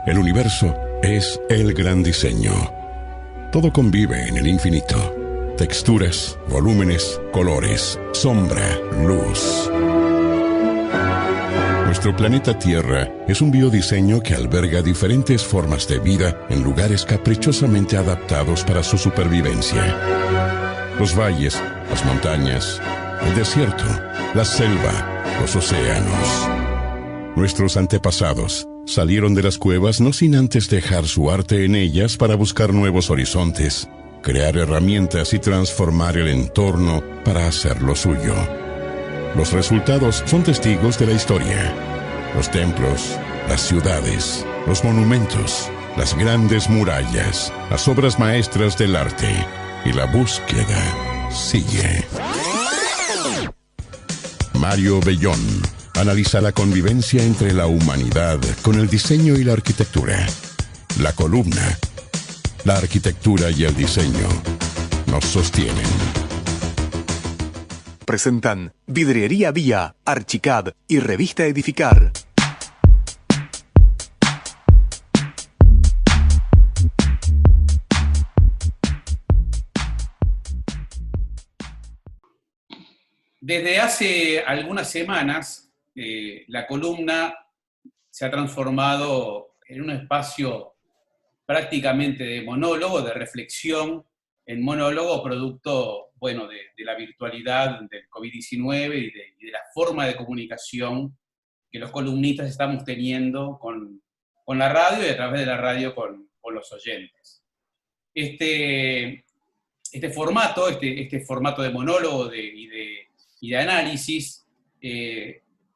El universo es el gran diseño. Todo convive en el infinito. Texturas, volúmenes, colores, sombra, luz. Nuestro planeta Tierra es un biodiseño que alberga diferentes formas de vida en lugares caprichosamente adaptados para su supervivencia. Los valles, las montañas, el desierto, la selva, los océanos. Nuestros antepasados salieron de las cuevas no sin antes dejar su arte en ellas para buscar nuevos horizontes, crear herramientas y transformar el entorno para hacerlo suyo. Los resultados son testigos de la historia. Los templos, las ciudades, los monumentos, las grandes murallas, las obras maestras del arte, y la búsqueda sigue. Mario Bellón analiza la convivencia entre la humanidad con el diseño y la arquitectura. La columna, la arquitectura y el diseño nos sostienen. Presentan Vidriería Vía, Archicad y Revista Edificar. Desde hace algunas semanas, la columna se ha transformado en un espacio prácticamente de monólogo, de reflexión en monólogo, producto, bueno, de la virtualidad del COVID-19 y de la forma de comunicación que los columnistas estamos teniendo con la radio y a través de la radio con los oyentes. Este formato de monólogo y de análisis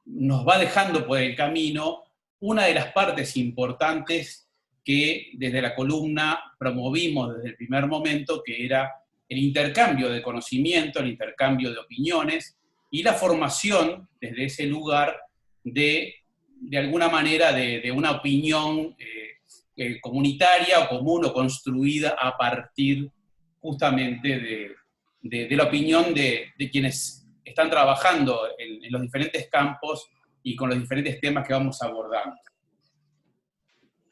nos va dejando por el camino una de las partes importantes que desde la columna promovimos desde el primer momento, que era el intercambio de conocimiento, el intercambio de opiniones y la formación desde ese lugar de alguna manera de una opinión comunitaria o común o construida a partir justamente de la opinión de quienes están trabajando en los diferentes campos y con los diferentes temas que vamos abordando.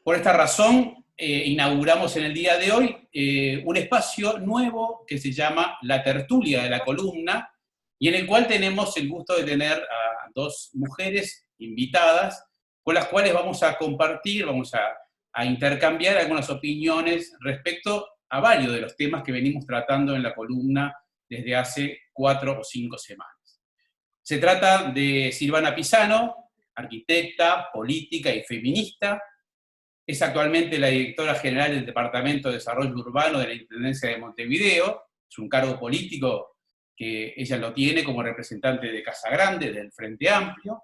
Por esta razón, inauguramos en el día de hoy un espacio nuevo que se llama La Tertulia de la Columna, y en el cual tenemos el gusto de tener a dos mujeres invitadas, con las cuales vamos a compartir, vamos a intercambiar algunas opiniones respecto a varios de los temas que venimos tratando en la columna desde hace 4 o 5 semanas. Se trata de Silvana Pisano, arquitecta, política y feminista. Es actualmente la directora general del Departamento de Desarrollo Urbano de la Intendencia de Montevideo. Es un cargo político que ella lo tiene como representante de Casa Grande, del Frente Amplio.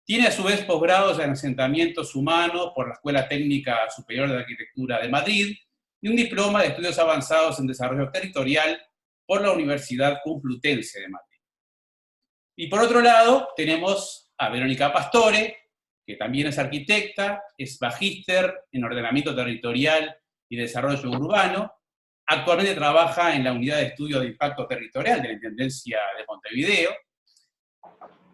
Tiene a su vez posgrados en asentamientos humanos por la Escuela Técnica Superior de Arquitectura de Madrid y un diploma de estudios avanzados en desarrollo territorial por la Universidad Complutense de Madrid. Y por otro lado, tenemos a Verónica Pastore, que también es arquitecta, es magíster en ordenamiento territorial y desarrollo urbano. Actualmente trabaja en la Unidad de Estudio de Impacto Territorial de la Intendencia de Montevideo.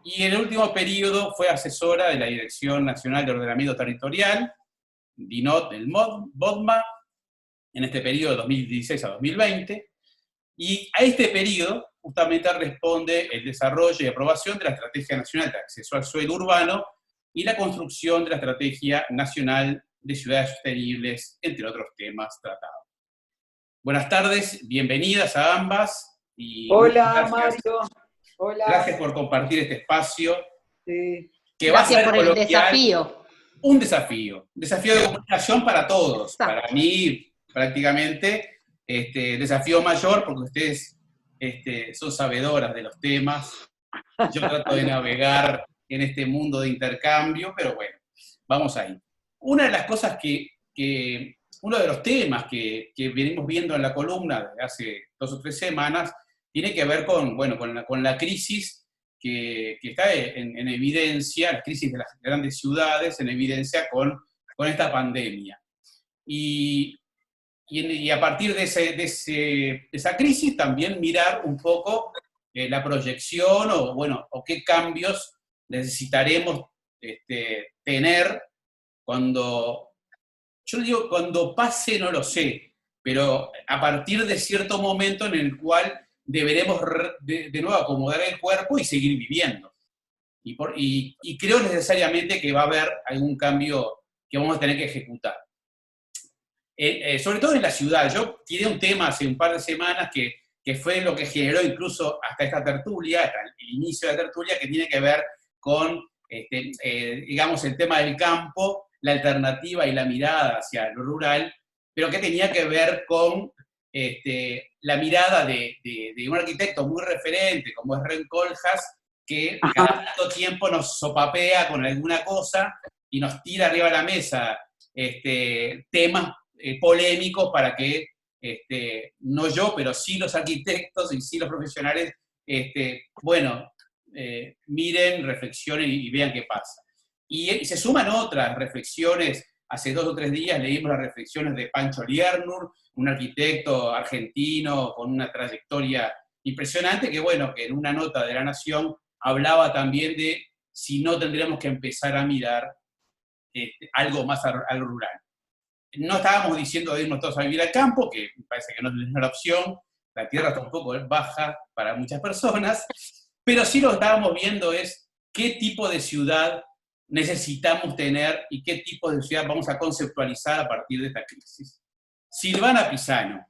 Y en el último periodo fue asesora de la Dirección Nacional de Ordenamiento Territorial, DINOT del BODMA, en este periodo de 2016 a 2020. Y a este periodo justamente responde el desarrollo y aprobación de la Estrategia Nacional de Acceso al Suelo Urbano y la construcción de la Estrategia Nacional de Ciudades Sostenibles, entre otros temas tratados. Buenas tardes, bienvenidas a ambas. Y hola, Mario. Hola. Gracias por compartir este espacio. Sí. Que gracias va a ser por el desafío. Un desafío de comunicación para todos. Exacto. Para mí, prácticamente, desafío mayor, porque ustedes son sabedoras de los temas. Yo trato de navegar en este mundo de intercambio, pero bueno, vamos ahí. Una de las cosas uno de los temas que venimos viendo en la columna desde hace 2 o 3 semanas tiene que ver con la crisis que está en evidencia, la crisis de las grandes ciudades en evidencia con esta pandemia. Y a partir de esa crisis también mirar un poco la proyección o qué cambios necesitaremos tener cuando yo digo, cuando pase no lo sé, pero a partir de cierto momento en el cual deberemos de nuevo acomodar el cuerpo y seguir viviendo. Y creo necesariamente que va a haber algún cambio que vamos a tener que ejecutar. Sobre todo en la ciudad. Yo tiré un tema hace un par de semanas que fue lo que generó incluso hasta esta tertulia, hasta el inicio de la tertulia, que tiene que ver con, digamos, el tema del campo, la alternativa y la mirada hacia lo rural, pero que tenía que ver con la mirada de un arquitecto muy referente, como es Ren Koolhaas, que cada tanto tiempo nos sopapea con alguna cosa y nos tira arriba de la mesa temas polémicos para que, no yo, pero sí los arquitectos y sí los profesionales, miren, reflexionen y vean qué pasa. Y se suman otras reflexiones. Hace 2 o 3 días leímos las reflexiones de Pancho Liernur, un arquitecto argentino con una trayectoria impresionante, que bueno, que en una nota de La Nación hablaba también de si no tendríamos que empezar a mirar algo más al rural. No estábamos diciendo de irnos todos a vivir al campo, que me parece que no es la opción, la tierra tampoco es baja para muchas personas, pero sí lo que estábamos viendo es qué tipo de ciudad necesitamos tener y qué tipo de ciudad vamos a conceptualizar a partir de esta crisis. Silvana Pisano.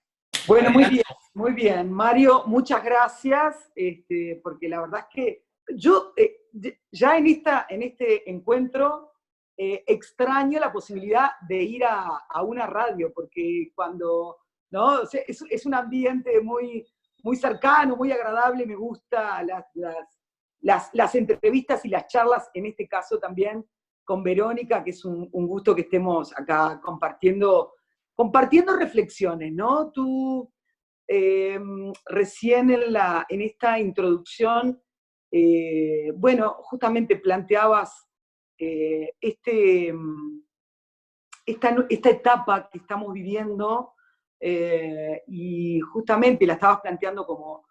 Bueno, Adelante. muy bien. Mario, muchas gracias, porque la verdad es que yo ya en este encuentro extraño la posibilidad de ir a una radio, porque cuando, ¿no? O sea, es un ambiente muy, muy cercano, muy agradable, me gusta las entrevistas y las charlas, en este caso también con Verónica, que es un gusto que estemos acá compartiendo reflexiones, ¿no? Tú recién en esta introducción, bueno, justamente planteabas esta etapa que estamos viviendo, y justamente la estabas planteando como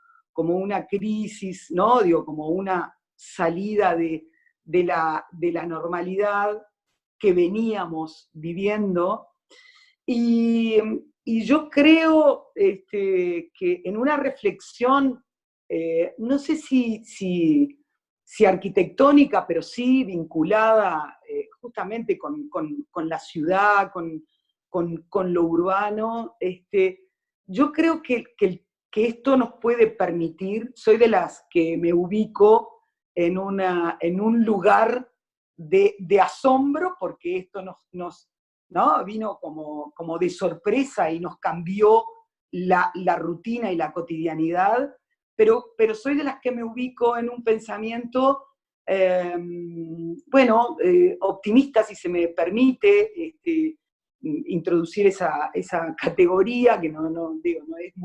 una crisis, ¿no? Digo, como una salida de la normalidad que veníamos viviendo. Y yo creo que en una reflexión, no sé si arquitectónica, pero sí vinculada justamente con la ciudad, con lo urbano, yo creo que esto nos puede permitir, soy de las que me ubico en un lugar de asombro, porque esto ¿no? Vino como de sorpresa y nos cambió la rutina y la cotidianidad, pero soy de las que me ubico en un pensamiento, optimista, si se me permite introducir esa categoría, que no es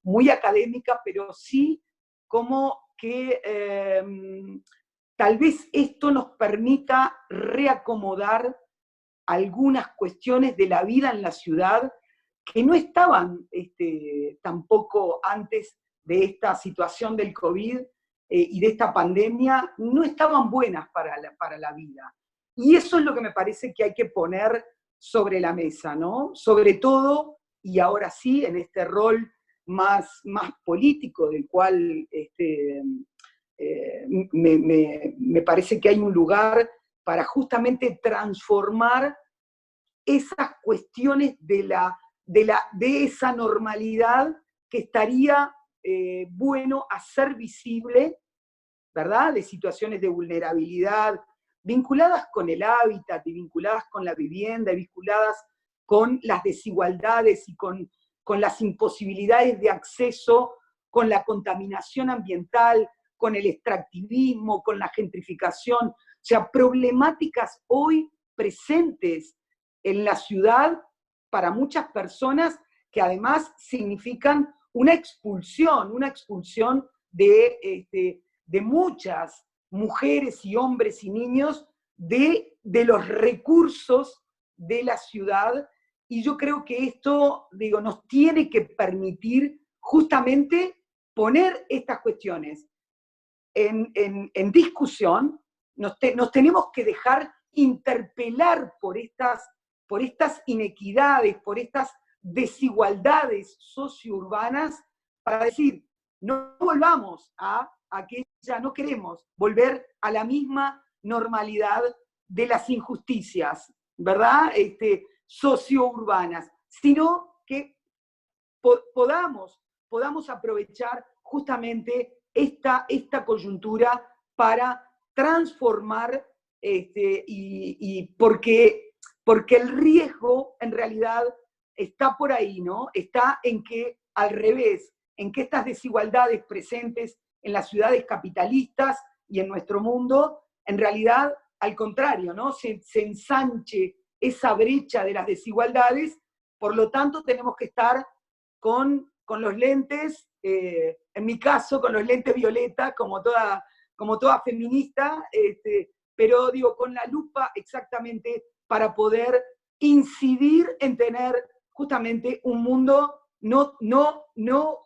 muy académica, pero sí como que tal vez esto nos permita reacomodar algunas cuestiones de la vida en la ciudad que no estaban tampoco antes de esta situación del COVID y de esta pandemia, no estaban buenas para la vida. Y eso es lo que me parece que hay que poner sobre la mesa, ¿no? Sobre todo, y ahora sí, en este rol más político, del cual me parece que hay un lugar para justamente transformar esas cuestiones de esa normalidad que estaría bueno hacer visible, ¿verdad? De situaciones de vulnerabilidad, vinculadas con el hábitat, y vinculadas con la vivienda, y vinculadas con las desigualdades y con las imposibilidades de acceso, con la contaminación ambiental, con el extractivismo, con la gentrificación. O sea, problemáticas hoy presentes en la ciudad para muchas personas, que además significan una expulsión de muchas mujeres y hombres y niños de los recursos de la ciudad. Y yo creo que esto, nos tiene que permitir justamente poner estas cuestiones en discusión. Nos tenemos que dejar interpelar por estas por estas inequidades, por estas desigualdades sociourbanas, para decir, no volvamos a aquella, no queremos volver a la misma normalidad de las injusticias, ¿verdad? Sociourbanas, sino que podamos aprovechar justamente esta coyuntura para transformar, y porque el riesgo en realidad está por ahí, ¿no? Está en que, al revés, en que estas desigualdades presentes en las ciudades capitalistas y en nuestro mundo, en realidad, al contrario, ¿no? Se ensanche esa brecha de las desigualdades, por lo tanto tenemos que estar con los lentes, en mi caso, con los lentes violeta, como toda feminista, pero digo, con la lupa exactamente para poder incidir en tener justamente un mundo no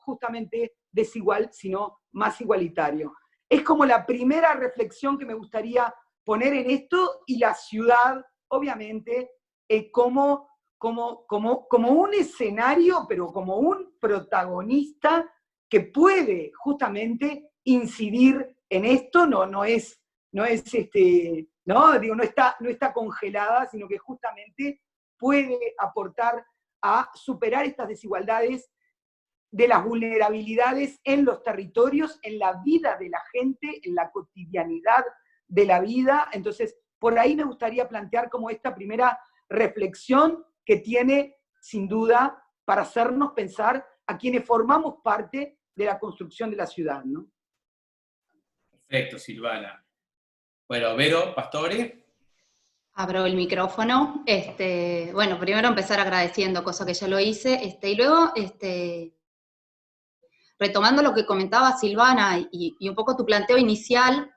justamente desigual, sino más igualitario. Es como la primera reflexión que me gustaría poner en esto, y la ciudad, obviamente, como un escenario, pero como un protagonista que puede justamente incidir en esto, no está congelada, sino que justamente puede aportar a superar estas desigualdades de las vulnerabilidades en los territorios, en la vida de la gente, en la cotidianidad de la vida. Entonces, por ahí me gustaría plantear como esta primera reflexión que tiene, sin duda, para hacernos pensar a quienes formamos parte de la construcción de la ciudad, ¿no? Perfecto, Silvana. Bueno, Vero Pastore. Abro el micrófono. Bueno, primero empezar agradeciendo, cosa que ya lo hice, y luego, retomando lo que comentaba Silvana y un poco tu planteo inicial,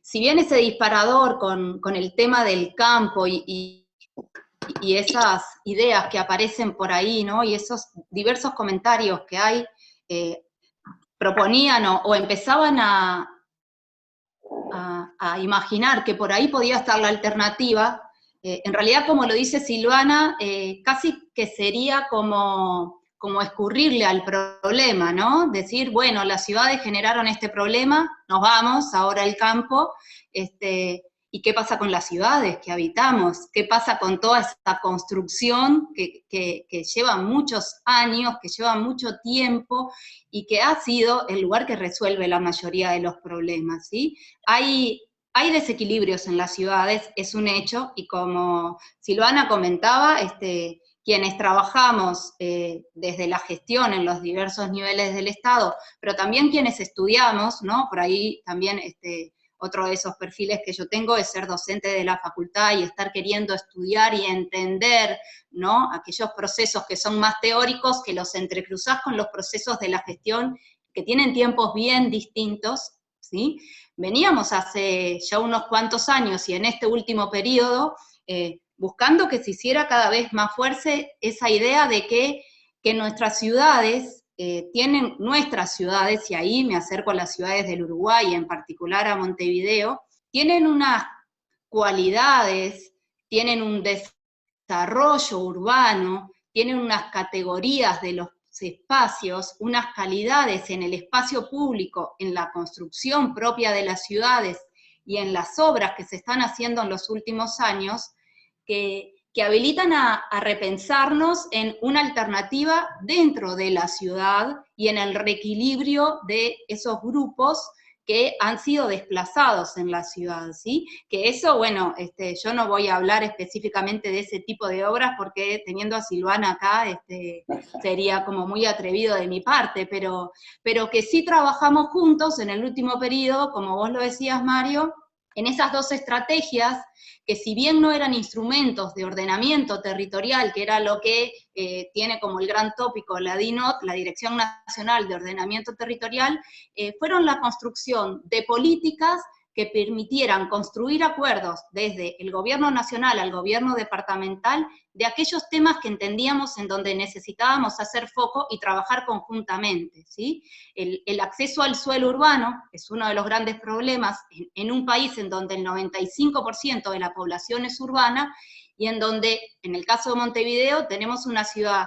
si bien ese disparador con el tema del campo y esas ideas que aparecen por ahí, ¿no? Y esos diversos comentarios que hay, proponían o empezaban a imaginar que por ahí podía estar la alternativa, en realidad, como lo dice Silvana, casi que sería como escurrirle al problema, ¿no? Decir, bueno, las ciudades generaron este problema, nos vamos, ahora el campo, ¿y qué pasa con las ciudades que habitamos? ¿Qué pasa con toda esta construcción que lleva muchos años, que lleva mucho tiempo, y que ha sido el lugar que resuelve la mayoría de los problemas, ¿sí? Hay desequilibrios en las ciudades, es un hecho, y como Silvana comentaba, quienes trabajamos desde la gestión en los diversos niveles del Estado, pero también quienes estudiamos, ¿no? Por ahí también otro de esos perfiles que yo tengo es ser docente de la facultad y estar queriendo estudiar y entender, ¿no? Aquellos procesos que son más teóricos, que los entrecruzás con los procesos de la gestión, que tienen tiempos bien distintos, ¿sí? Veníamos hace ya unos cuantos años y en este último periodo buscando que se hiciera cada vez más fuerte esa idea de que nuestras ciudades tienen, y ahí me acerco a las ciudades del Uruguay, en particular a Montevideo, tienen unas cualidades, tienen un desarrollo urbano, tienen unas categorías de los espacios, unas calidades en el espacio público, en la construcción propia de las ciudades y en las obras que se están haciendo en los últimos años, que habilitan a repensarnos en una alternativa dentro de la ciudad y en el reequilibrio de esos grupos que han sido desplazados en la ciudad, ¿sí? Que eso, bueno, yo no voy a hablar específicamente de ese tipo de obras porque teniendo a Silvana acá, sería como muy atrevido de mi parte, pero que sí trabajamos juntos en el último periodo, como vos lo decías, Mario, en esas dos estrategias, que si bien no eran instrumentos de ordenamiento territorial, que era lo que tiene como el gran tópico la DINOT, la Dirección Nacional de Ordenamiento Territorial, fueron la construcción de políticas que permitieran construir acuerdos desde el gobierno nacional al gobierno departamental de aquellos temas que entendíamos en donde necesitábamos hacer foco y trabajar conjuntamente, ¿sí? El acceso al suelo urbano es uno de los grandes problemas en un país en donde el 95% de la población es urbana y en donde, en el caso de Montevideo, tenemos una ciudad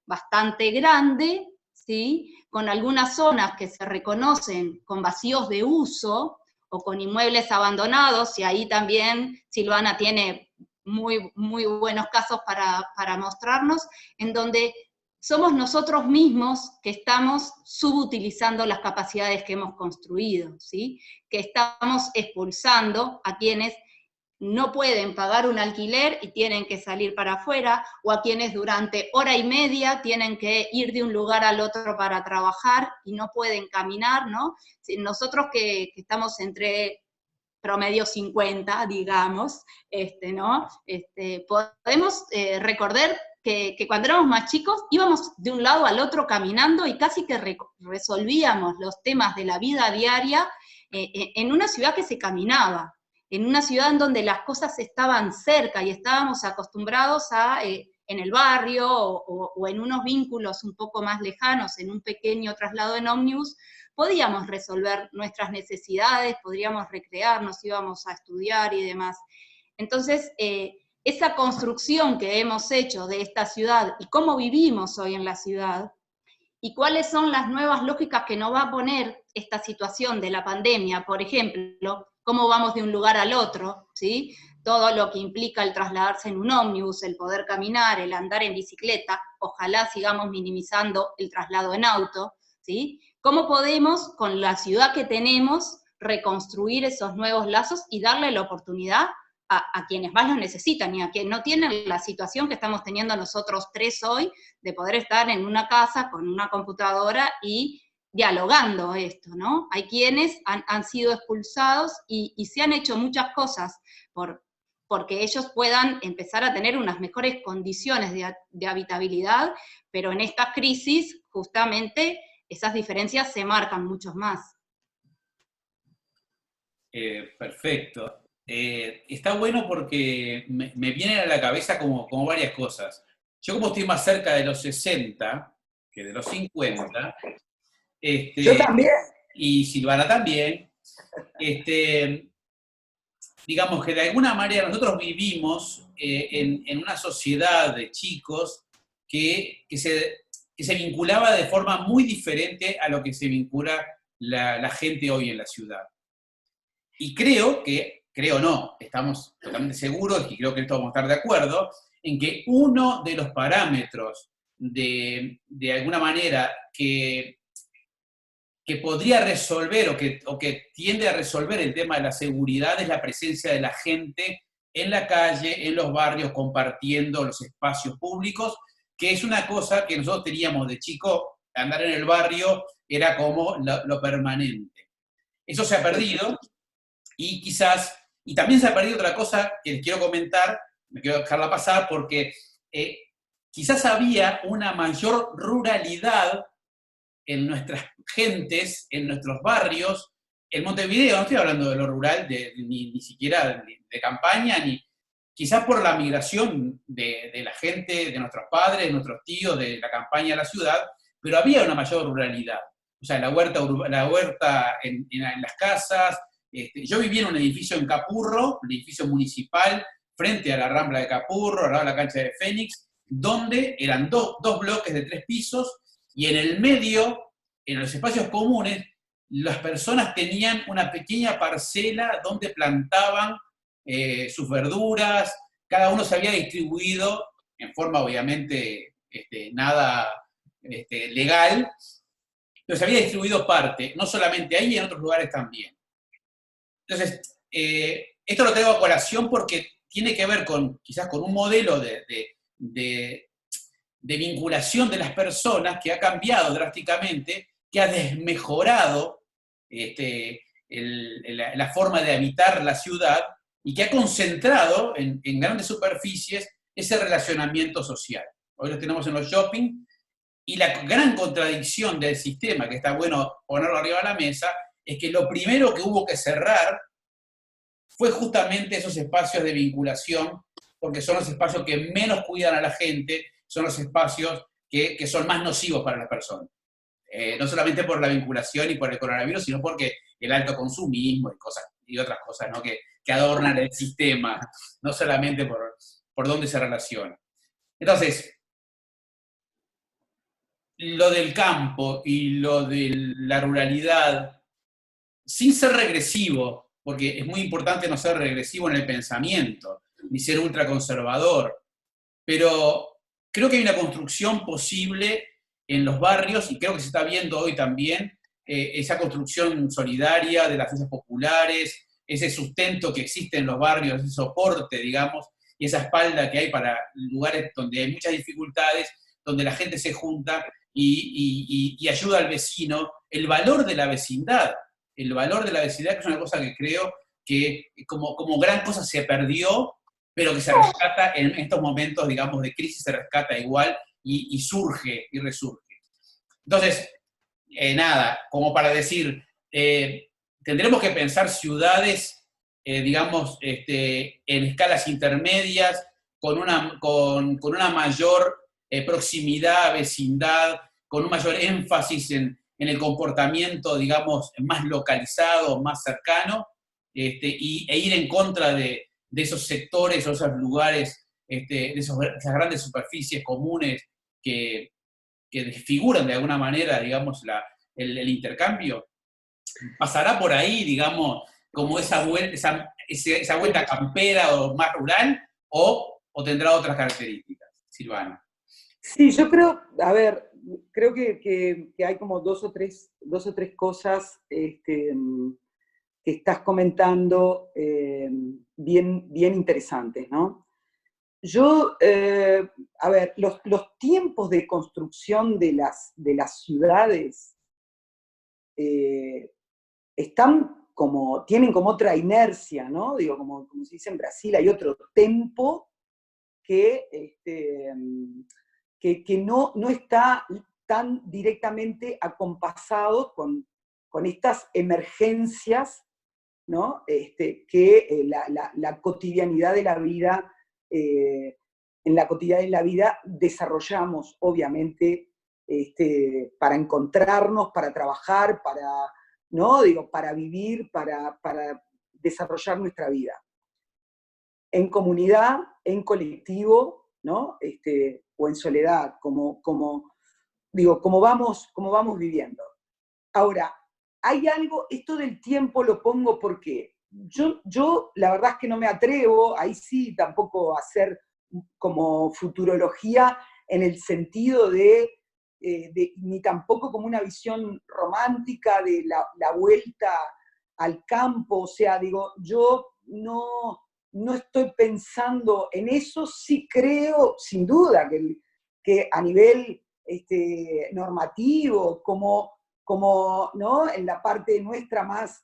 bastante grande, ¿sí? Con algunas zonas que se reconocen con vacíos de uso, o con inmuebles abandonados, y ahí también Silvana tiene muy, muy buenos casos para mostrarnos, en donde somos nosotros mismos que estamos subutilizando las capacidades que hemos construido, ¿sí? Que estamos expulsando a quienes no pueden pagar un alquiler y tienen que salir para afuera, o a quienes durante hora y media tienen que ir de un lugar al otro para trabajar y no pueden caminar, ¿no? Nosotros que estamos entre promedio 50, digamos, ¿no? Podemos recordar que cuando éramos más chicos íbamos de un lado al otro caminando y casi que resolvíamos los temas de la vida diaria en una ciudad que se caminaba, en una ciudad en donde las cosas estaban cerca y estábamos acostumbrados a, en el barrio o en unos vínculos un poco más lejanos, en un pequeño traslado en ómnibus, podíamos resolver nuestras necesidades, podríamos recrearnos, íbamos a estudiar y demás. Entonces, esa construcción que hemos hecho de esta ciudad y cómo vivimos hoy en la ciudad, y cuáles son las nuevas lógicas que nos va a poner esta situación de la pandemia, por ejemplo, cómo vamos de un lugar al otro, ¿sí? Todo lo que implica el trasladarse en un ómnibus, el poder caminar, el andar en bicicleta, ojalá sigamos minimizando el traslado en auto, ¿sí? ¿Cómo podemos, con la ciudad que tenemos, reconstruir esos nuevos lazos y darle la oportunidad a quienes más lo necesitan y a quienes no tienen la situación que estamos teniendo nosotros tres hoy, de poder estar en una casa con una computadora y dialogando esto, ¿no? Hay quienes han sido expulsados y se han hecho muchas cosas porque ellos puedan empezar a tener unas mejores condiciones de habitabilidad, pero en esta crisis, justamente, esas diferencias se marcan mucho más. Perfecto. Está bueno porque me vienen a la cabeza como varias cosas. Yo como estoy más cerca de los 60 que de los 50, yo también. Y Silvana también, digamos que de alguna manera nosotros vivimos en una sociedad de chicos que se vinculaba de forma muy diferente a lo que se vincula la gente hoy en la ciudad. Y creo no, estamos totalmente seguros, y creo que esto vamos a estar de acuerdo, en que uno de los parámetros de alguna manera que podría resolver o que tiende a resolver el tema de la seguridad es la presencia de la gente en la calle, en los barrios, compartiendo los espacios públicos, que es una cosa que nosotros teníamos de chico, andar en el barrio era como lo permanente. Eso se ha perdido, y también se ha perdido otra cosa que les quiero comentar, me quiero dejarla pasar, porque quizás había una mayor ruralidad en nuestras gentes, en nuestros barrios. En Montevideo, no estoy hablando de lo rural, ni siquiera de campaña, ni quizás por la migración de la gente, de nuestros padres, de nuestros tíos, de la campaña a la ciudad, pero había una mayor ruralidad. O sea, la huerta en las casas. Yo vivía en un edificio en Capurro, un edificio municipal, frente a la Rambla de Capurro, al lado de la cancha de Fénix, donde eran dos bloques de 3 pisos, y en el medio, en los espacios comunes, las personas tenían una pequeña parcela donde plantaban sus verduras, cada uno se había distribuido, en forma obviamente nada legal, pero se había distribuido parte, no solamente ahí, en otros lugares también. Entonces, esto lo traigo a colación porque tiene que ver quizás con un modelo de vinculación de las personas que ha cambiado drásticamente, que ha desmejorado la forma de habitar la ciudad y que ha concentrado en grandes superficies ese relacionamiento social. Hoy lo tenemos en los shopping, y la gran contradicción del sistema, que está bueno ponerlo arriba de la mesa, es que lo primero que hubo que cerrar fue justamente esos espacios de vinculación, porque son los espacios que menos cuidan a la gente, son los espacios que son más nocivos para las personas. No solamente por la vinculación y por el coronavirus, sino porque el alto consumismo y cosas y otras cosas, ¿no? que adornan el sistema, no solamente por dónde se relaciona. Entonces, lo del campo y lo de la ruralidad, sin ser regresivo, porque es muy importante no ser regresivo en el pensamiento, ni ser ultraconservador, pero creo que hay una construcción posible en los barrios, y creo que se está viendo hoy también, esa construcción solidaria de las fiestas populares, ese sustento que existe en los barrios, ese soporte, digamos, y esa espalda que hay para lugares donde hay muchas dificultades, donde la gente se junta y ayuda al vecino, el valor de la vecindad, que es una cosa que creo que como gran cosa se perdió, pero que se rescata en estos momentos, digamos, de crisis, se rescata igual y surge y resurge. Entonces, nada, como para decir, tendremos que pensar ciudades, digamos, en escalas intermedias, con una mayor proximidad, vecindad, con un mayor énfasis en el comportamiento, digamos, más localizado, más cercano, e ir en contra de esos sectores o esos lugares, de esas grandes superficies comunes que desfiguran de alguna manera, digamos, el intercambio. ¿Pasará por ahí, digamos, como esa vuelta campera o más rural, o tendrá otras características, Silvana? Sí, yo creo, a ver, creo que hay como dos o tres cosas que estás comentando bien interesantes, ¿no? Yo, a ver, los tiempos de construcción de las ciudades tienen como otra inercia, ¿no? Digo, como se dice en Brasil, hay otro tempo que no está tan directamente acompasado con estas emergencias, ¿no? Que la cotidianidad de la vida, en la cotidianidad de la vida desarrollamos, obviamente, para encontrarnos, para trabajar, ¿no? Digo, para vivir, para desarrollar nuestra vida. En comunidad, en colectivo, ¿no? O en soledad, como vamos viviendo. Ahora, hay algo, esto del tiempo lo pongo porque yo la verdad es que no me atrevo, ahí sí tampoco a hacer como futurología en el sentido ni tampoco como una visión romántica de la vuelta al campo, o sea, digo, yo no estoy pensando en eso, sí creo, sin duda, que a nivel normativo, como ¿no? En la parte nuestra más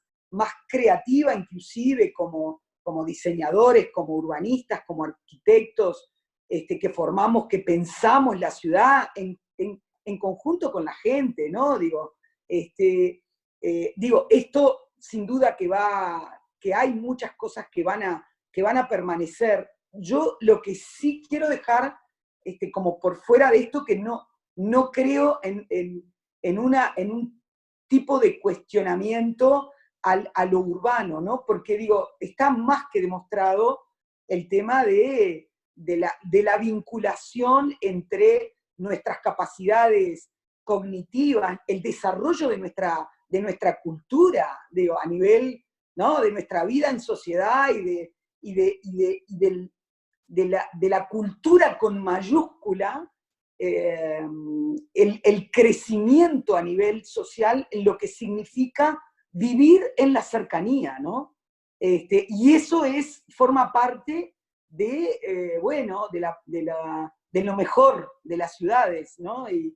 creativa, inclusive como diseñadores, como urbanistas, como arquitectos, que formamos, que pensamos la ciudad en conjunto con la gente, ¿no? Digo, esto sin duda que hay muchas cosas que van a permanecer. Yo lo que sí quiero dejar como por fuera de esto, que no creo en un tipo de cuestionamiento a lo urbano, ¿no? Porque digo, está más que demostrado el tema de la vinculación entre nuestras capacidades cognitivas, el desarrollo de nuestra cultura, digo, a nivel, ¿no? De nuestra vida en sociedad y de la cultura con mayúscula, el crecimiento a nivel social en lo que significa vivir en la cercanía, ¿no? Y eso forma parte de lo mejor de las ciudades, ¿no? Y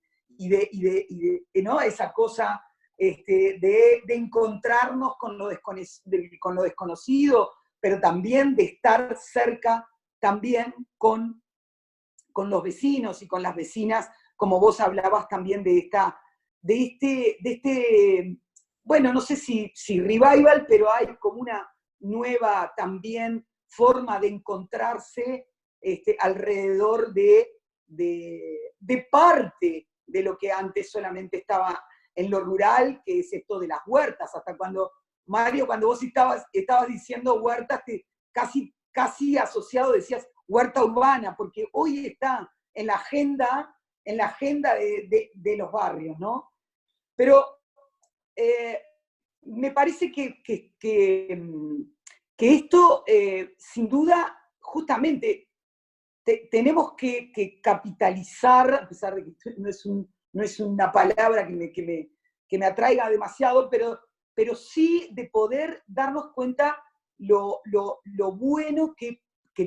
¿no? Esa cosa de encontrarnos con lo desconocido, pero también de estar cerca también con los vecinos y con las vecinas, como vos hablabas también de este, bueno, no sé si revival, pero hay como una nueva también forma de encontrarse alrededor de parte de lo que antes solamente estaba en lo rural, que es esto de las huertas, hasta cuando Mario, cuando vos estabas diciendo huertas, casi asociado decías huerta urbana, porque hoy está en la agenda de los barrios, ¿no? Pero me parece que esto, sin duda, justamente, tenemos que capitalizar, a pesar de que no es una palabra que me atraiga demasiado, pero sí de poder darnos cuenta lo bueno que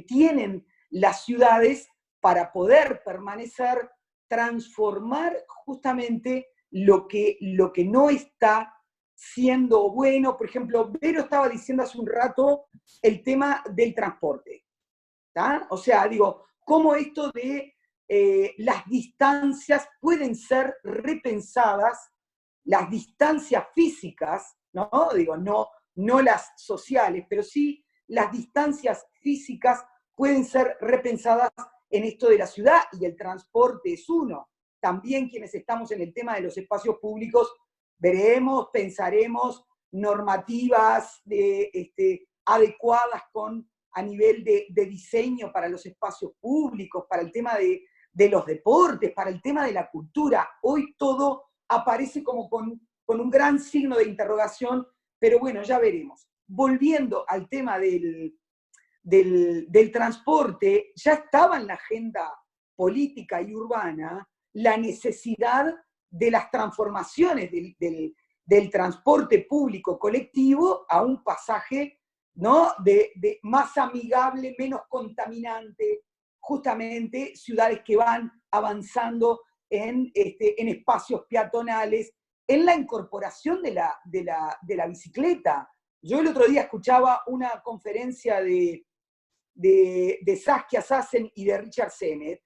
tienen las ciudades para poder permanecer, transformar justamente lo que no está siendo bueno. Por ejemplo, Vero estaba diciendo hace un rato el tema del transporte, ¿tá? O sea, digo, cómo esto de las distancias pueden ser repensadas, las distancias físicas, ¿no? Digo, no las sociales, pero sí las distancias físicas pueden ser repensadas en esto de la ciudad, y el transporte es uno. También quienes estamos en el tema de los espacios públicos, veremos, pensaremos normativas adecuadas a nivel de diseño para los espacios públicos, para el tema de los deportes, para el tema de la cultura. Hoy todo aparece como con un gran signo de interrogación, pero bueno, ya veremos. Volviendo al tema del transporte, ya estaba en la agenda política y urbana la necesidad de las transformaciones del transporte público colectivo a un pasaje, ¿no? de más amigable, menos contaminante, justamente ciudades que van avanzando en espacios peatonales, en la incorporación de la bicicleta. Yo el otro día escuchaba una conferencia de Saskia Sassen y de Richard Sennett,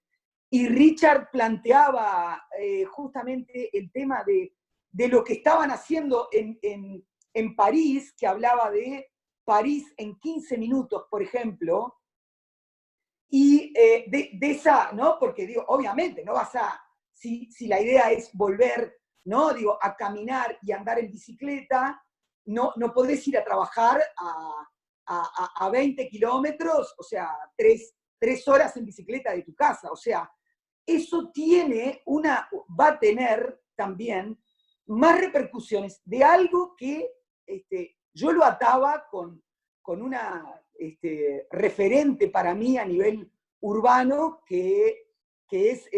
y Richard planteaba justamente el tema de lo que estaban haciendo en París, que hablaba de París en 15 minutos, por ejemplo, y de esa, ¿no? Porque digo, obviamente, no vas a, si la idea es volver, ¿no? Digo, a caminar y andar en bicicleta, no podés ir a trabajar a 20 kilómetros, o sea, 3 horas en bicicleta de tu casa. O sea, eso va a tener también más repercusiones de algo que yo lo ataba con una referente para mí a nivel urbano, que es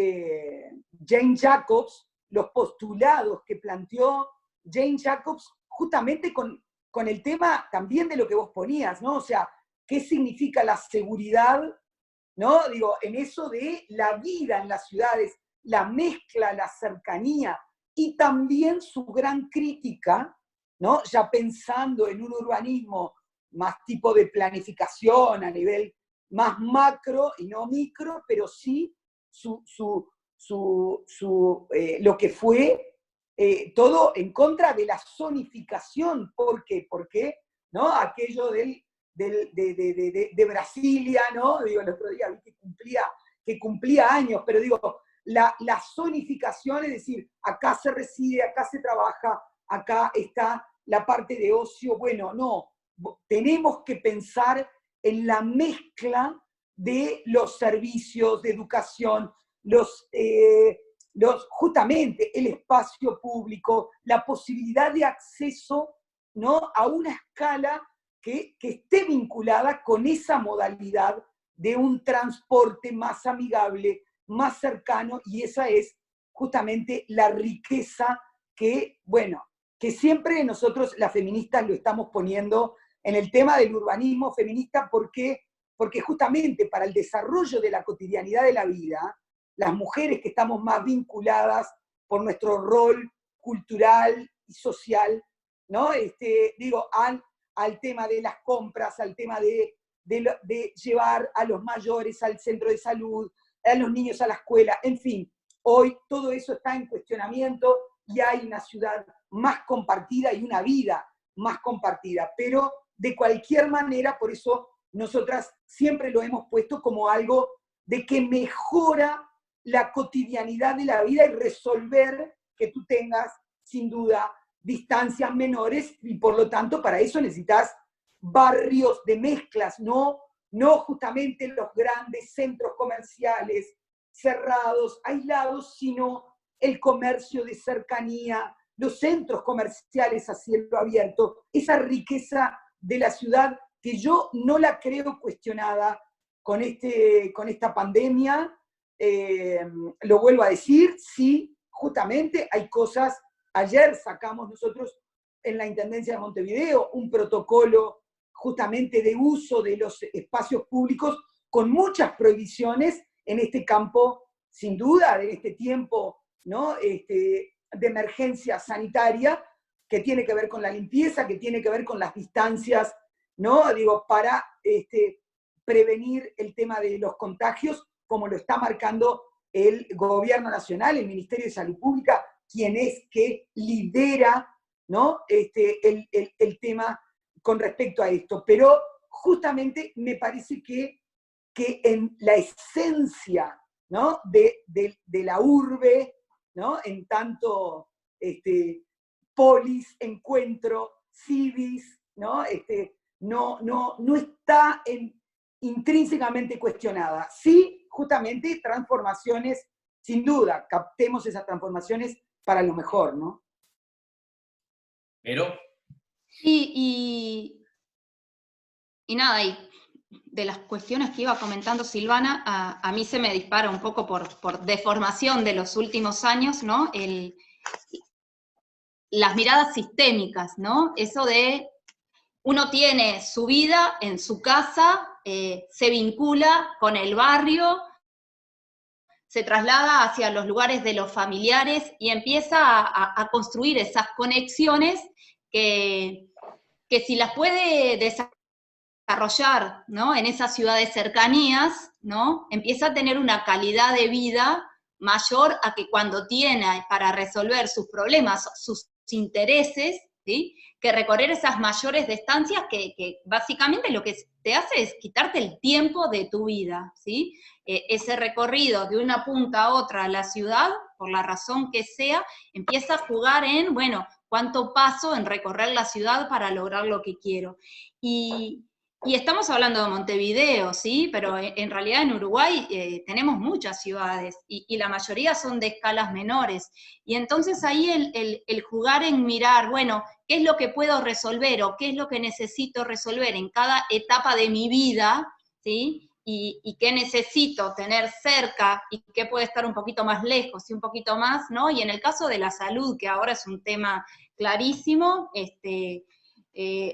Jane Jacobs, los postulados que planteó Jane Jacobs justamente con el tema también de lo que vos ponías, ¿no? O sea, ¿qué significa la seguridad, ¿no? Digo, en eso de la vida en las ciudades, la mezcla, la cercanía, y también su gran crítica, ¿no? Ya pensando en un urbanismo más tipo de planificación a nivel más macro y no micro, pero sí lo que fue todo en contra de la zonificación. ¿Por qué? Porque, ¿no? Aquello de Brasilia, ¿no? Digo, el otro día vi que cumplía años, pero digo, la zonificación, es decir, acá se reside, acá se trabaja, acá está la parte de ocio. Bueno, no, tenemos que pensar en la mezcla de los servicios de educación, justamente el espacio público, la posibilidad de acceso, ¿no? A una escala que esté vinculada con esa modalidad de un transporte más amigable, más cercano, y esa es justamente la riqueza que, bueno, que siempre nosotros las feministas lo estamos poniendo en el tema del urbanismo feminista, porque justamente para el desarrollo de la cotidianidad de la vida, las mujeres que estamos más vinculadas por nuestro rol cultural y social, ¿no? Digo, al tema de las compras, al tema de llevar a los mayores al centro de salud, a los niños a la escuela, en fin, hoy todo eso está en cuestionamiento y hay una ciudad más compartida y una vida más compartida, pero de cualquier manera, por eso nosotras siempre lo hemos puesto como algo de que mejora la cotidianidad de la vida y resolver que tú tengas, sin duda, distancias menores, y por lo tanto para eso necesitas barrios de mezclas, no justamente los grandes centros comerciales cerrados, aislados, sino el comercio de cercanía, los centros comerciales a cielo abierto, esa riqueza de la ciudad que yo no la creo cuestionada con esta pandemia. Lo vuelvo a decir, sí, justamente hay cosas. Ayer sacamos nosotros en la Intendencia de Montevideo un protocolo justamente de uso de los espacios públicos con muchas prohibiciones en este campo, sin duda, de este tiempo, ¿no? De emergencia sanitaria, que tiene que ver con la limpieza, que tiene que ver con las distancias, ¿no? Digo, para prevenir el tema de los contagios, como lo está marcando el Gobierno Nacional, el Ministerio de Salud Pública, quien es que lidera, ¿no? el tema con respecto a esto. Pero justamente me parece que en la esencia, ¿no? de la urbe, ¿no? En tanto polis, encuentro, civis, ¿no? No está intrínsecamente cuestionada. Sí, justamente transformaciones, sin duda, captemos esas transformaciones para lo mejor, ¿no? Pero... Sí, y nada, y de las cuestiones que iba comentando Silvana, a mí se me dispara un poco por deformación de los últimos años, ¿no? Las miradas sistémicas, ¿no? Eso de uno tiene su vida en su casa, se vincula con el barrio, se traslada hacia los lugares de los familiares y empieza a construir esas conexiones que si las puede desarrollar, ¿no? En esas ciudades cercanías, ¿no? Empieza a tener una calidad de vida mayor a que cuando tiene para resolver sus problemas, sus intereses, ¿sí? Que recorrer esas mayores distancias que básicamente lo que te hace es quitarte el tiempo de tu vida, ¿sí? Ese recorrido de una punta a otra a la ciudad, por la razón que sea, empieza a jugar en, bueno, cuánto paso en recorrer la ciudad para lograr lo que quiero. Y estamos hablando de Montevideo, ¿sí? Pero en realidad en Uruguay tenemos muchas ciudades y la mayoría son de escalas menores. Y entonces ahí el jugar en mirar, bueno, ¿qué es lo que puedo resolver o qué es lo que necesito resolver en cada etapa de mi vida, ¿sí? Y qué necesito tener cerca y qué puede estar un poquito más lejos y un poquito más, ¿no? Y en el caso de la salud, que ahora es un tema clarísimo,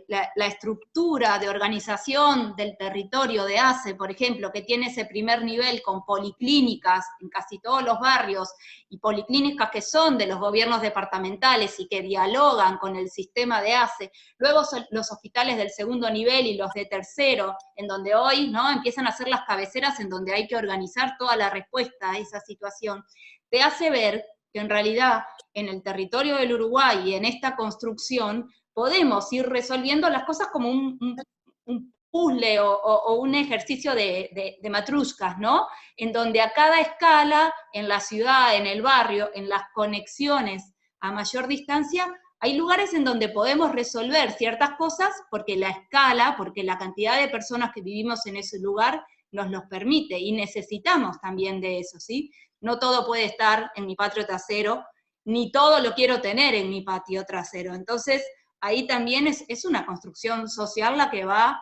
la estructura de organización del territorio de ACE, por ejemplo, que tiene ese primer nivel con policlínicas en casi todos los barrios, y policlínicas que son de los gobiernos departamentales y que dialogan con el sistema de ACE, luego son los hospitales del segundo nivel y los de tercero, en donde hoy, ¿no? Empiezan a ser las cabeceras en donde hay que organizar toda la respuesta a esa situación, te hace ver que en realidad en el territorio del Uruguay y en esta construcción podemos ir resolviendo las cosas como un puzzle o un ejercicio de matruscas, ¿no? En donde a cada escala, en la ciudad, en el barrio, en las conexiones a mayor distancia, hay lugares en donde podemos resolver ciertas cosas porque la escala, porque la cantidad de personas que vivimos en ese lugar nos los permite, y necesitamos también de eso, ¿sí? No todo puede estar en mi patio trasero, ni todo lo quiero tener en mi patio trasero. Entonces, ahí también es una construcción social la que va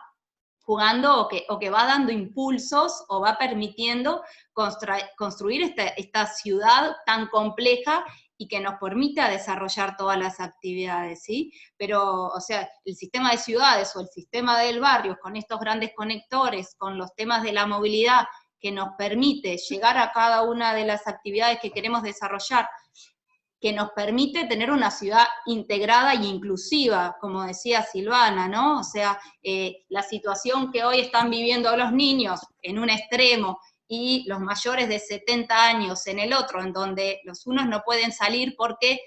jugando o que va dando impulsos o va permitiendo construir esta ciudad tan compleja y que nos permita desarrollar todas las actividades, ¿sí? Pero, o sea, el sistema de ciudades o el sistema del barrio, con estos grandes conectores, con los temas de la movilidad, que nos permite llegar a cada una de las actividades que queremos desarrollar, que nos permite tener una ciudad integrada e inclusiva, como decía Silvana, ¿no? O sea, la situación que hoy están viviendo los niños en un extremo y los mayores de 70 años en el otro, en donde los unos no pueden salir porque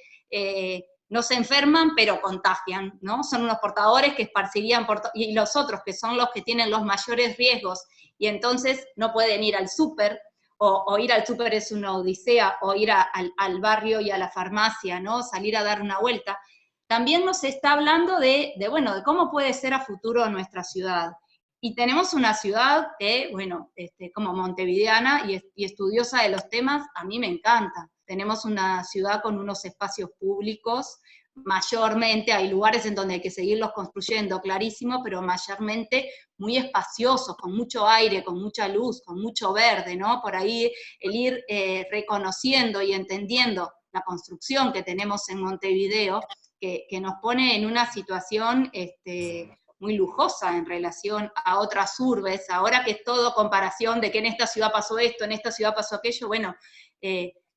no se enferman, pero contagian, ¿no? Son unos portadores que esparcirían y los otros, que son los que tienen los mayores riesgos, y entonces no pueden ir al súper, o ir al súper es una odisea, o ir al barrio y a la farmacia, ¿no? Salir a dar una vuelta. también nos está hablando bueno, de cómo puede ser a futuro nuestra ciudad. Y tenemos una ciudad que, bueno, como montevideana y estudiosa de los temas, a mí me encanta. Tenemos una ciudad con unos espacios públicos, mayormente, hay lugares en donde hay que seguirlos construyendo, clarísimo, pero mayormente muy espaciosos, con mucho aire, con mucha luz, con mucho verde, ¿no? Por ahí el ir reconociendo y entendiendo la construcción que tenemos en Montevideo, que nos pone en una situación muy lujosa en relación a otras urbes, ahora que es todo comparación de que en esta ciudad pasó esto, en esta ciudad pasó aquello, bueno,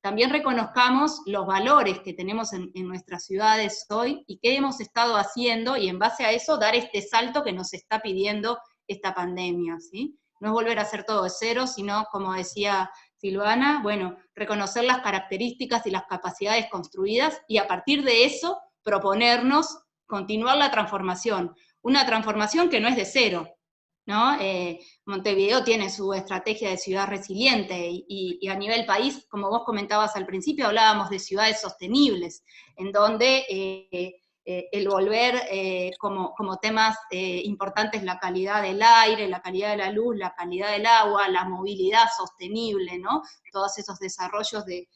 también reconozcamos los valores que tenemos en nuestras ciudades hoy y qué hemos estado haciendo, y en base a eso dar este salto que nos está pidiendo esta pandemia, ¿sí? No es volver a hacer todo de cero, sino, como decía Silvana, bueno, reconocer las características y las capacidades construidas, y a partir de eso proponernos continuar la transformación. Una transformación que no es de cero, ¿no? Montevideo tiene su estrategia de ciudad resiliente, y a nivel país, como vos comentabas al principio, hablábamos de ciudades sostenibles, en donde el volver como temas importantes la calidad del aire, la calidad de la luz, la calidad del agua, la movilidad sostenible, ¿no? Todos esos desarrollos de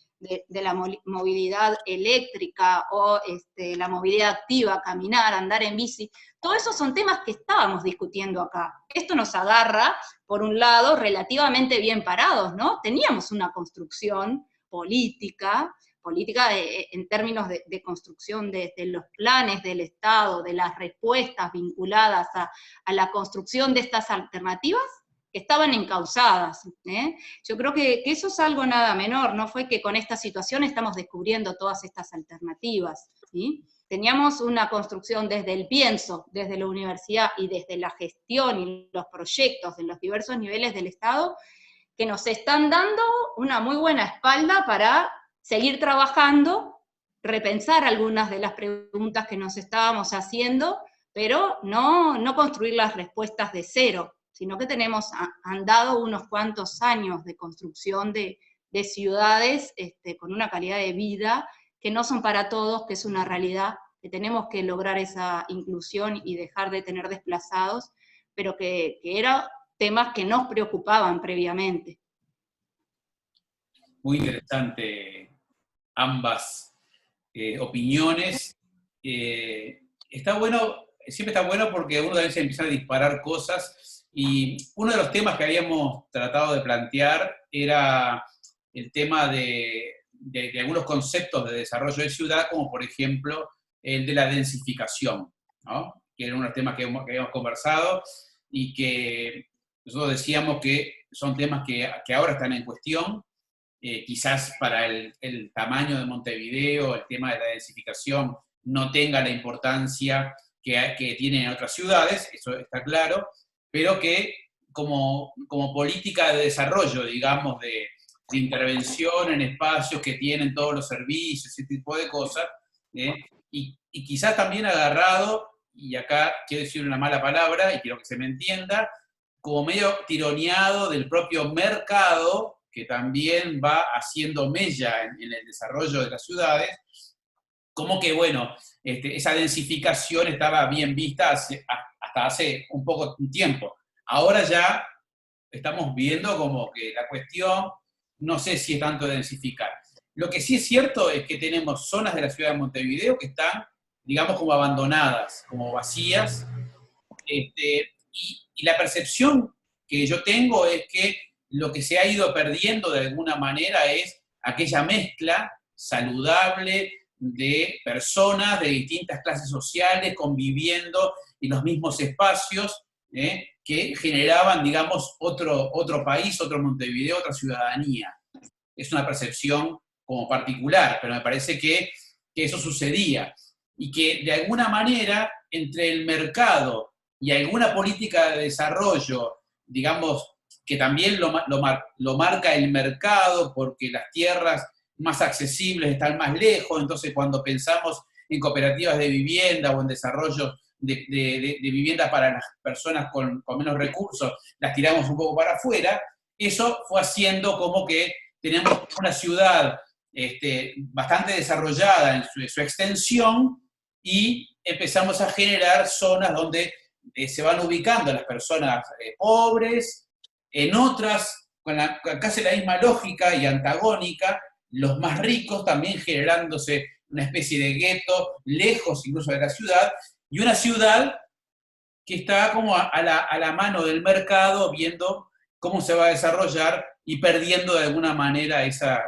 la movilidad eléctrica o la movilidad activa, caminar, andar en bici, todo eso son temas que estábamos discutiendo acá. Esto nos agarra, por un lado, relativamente bien parados, ¿no? Teníamos una construcción política en términos de construcción de los planes del Estado, de las respuestas vinculadas a la construcción de estas alternativas, que estaban encausadas. Yo creo que eso es algo nada menor, no fue que con esta situación estamos descubriendo todas estas alternativas, ¿sí? Teníamos una construcción desde el pienso, desde la universidad y desde la gestión y los proyectos en los diversos niveles del Estado, que nos están dando una muy buena espalda para seguir trabajando, repensar algunas de las preguntas que nos estábamos haciendo, pero no construir las respuestas de cero, sino que han dado unos cuantos años de construcción de ciudades con una calidad de vida que no son para todos, que es una realidad, que tenemos que lograr esa inclusión y dejar de tener desplazados, pero que eran temas que nos preocupaban previamente. Muy interesante ambas opiniones. Está bueno, siempre está bueno porque uno a veces empieza a disparar cosas, y uno de los temas que habíamos tratado de plantear era el tema de algunos conceptos de desarrollo de ciudad, como por ejemplo el de la densificación, ¿no? Que era uno de los temas que habíamos conversado, y que nosotros decíamos que son temas que ahora están en cuestión. Quizás para el tamaño de Montevideo, el tema de la densificación no tenga la importancia que tiene en otras ciudades, eso está claro, pero que como política de desarrollo, digamos, de intervención en espacios que tienen todos los servicios, ese tipo de cosas, y quizás también agarrado, y acá quiero decir una mala palabra, y quiero que se me entienda, como medio tironeado del propio mercado, que también va haciendo mella en el desarrollo de las ciudades, como que, bueno, esa densificación estaba bien vista hasta hace un tiempo. Ahora ya estamos viendo como que la cuestión, no sé si es tanto densificar. Lo que sí es cierto es que tenemos zonas de la ciudad de Montevideo que están, digamos, como abandonadas, como vacías, y la percepción que yo tengo es que lo que se ha ido perdiendo de alguna manera es aquella mezcla saludable de personas de distintas clases sociales conviviendo en los mismos espacios, que generaban, digamos, otro país, otro Montevideo, otra ciudadanía. Es una percepción como particular, pero me parece que eso sucedía, y que de alguna manera entre el mercado y alguna política de desarrollo, digamos, que también lo marca el mercado, porque las tierras más accesibles están más lejos, entonces cuando pensamos en cooperativas de vivienda o en desarrollo de vivienda para las personas con menos recursos, las tiramos un poco para afuera. Eso fue haciendo como que tenemos una ciudad bastante desarrollada en su extensión, y empezamos a generar zonas donde se van ubicando las personas pobres, en otras, con casi la misma lógica y antagónica, los más ricos también generándose una especie de gueto, lejos incluso de la ciudad, y una ciudad que está como a la mano del mercado, viendo cómo se va a desarrollar y perdiendo de alguna manera esa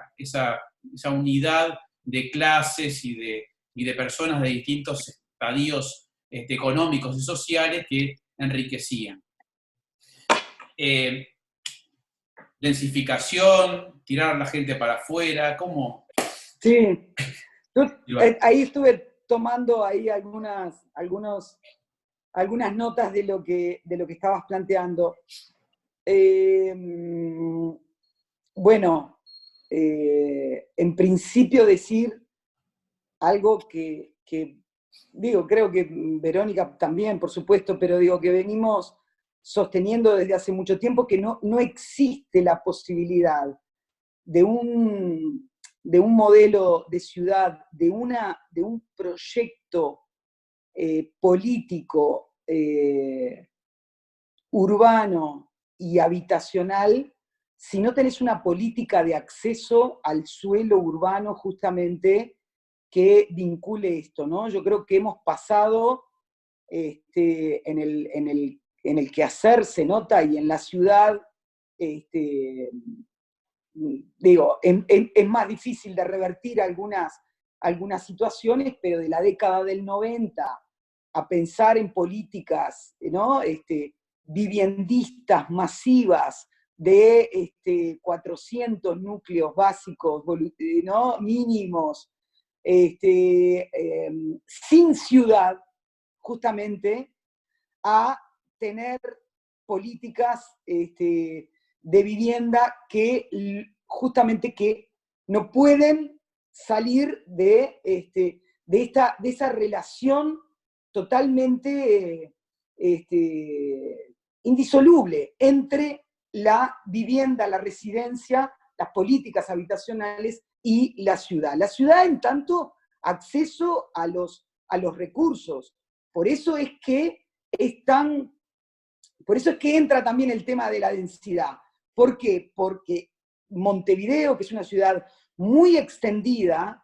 unidad de clases y de personas de distintos estadios económicos y sociales que enriquecían. Densificación, tirar a la gente para afuera, ¿cómo? Sí, ahí estuve tomando ahí algunas notas de lo que estabas planteando. Bueno, en principio decir algo que digo, creo que Verónica también, por supuesto, pero digo que venimos sosteniendo desde hace mucho tiempo que no existe la posibilidad de un modelo de ciudad, de un proyecto político, urbano y habitacional, si no tenés una política de acceso al suelo urbano justamente que vincule esto, ¿no? Yo creo que hemos pasado en el quehacer, se nota, y en la ciudad, digo, es más difícil de revertir algunas situaciones, pero de la década del 90 a pensar en políticas, ¿no? Viviendistas masivas de 400 núcleos básicos, ¿no? Mínimos, sin ciudad, justamente, a tener políticas de vivienda que justamente que no pueden salir de esa relación totalmente indisoluble entre la vivienda, la residencia, las políticas habitacionales y la ciudad. La ciudad, en tanto, acceso a los recursos. Por eso es que entra también el tema de la densidad. ¿Por qué? Porque Montevideo, que es una ciudad muy extendida,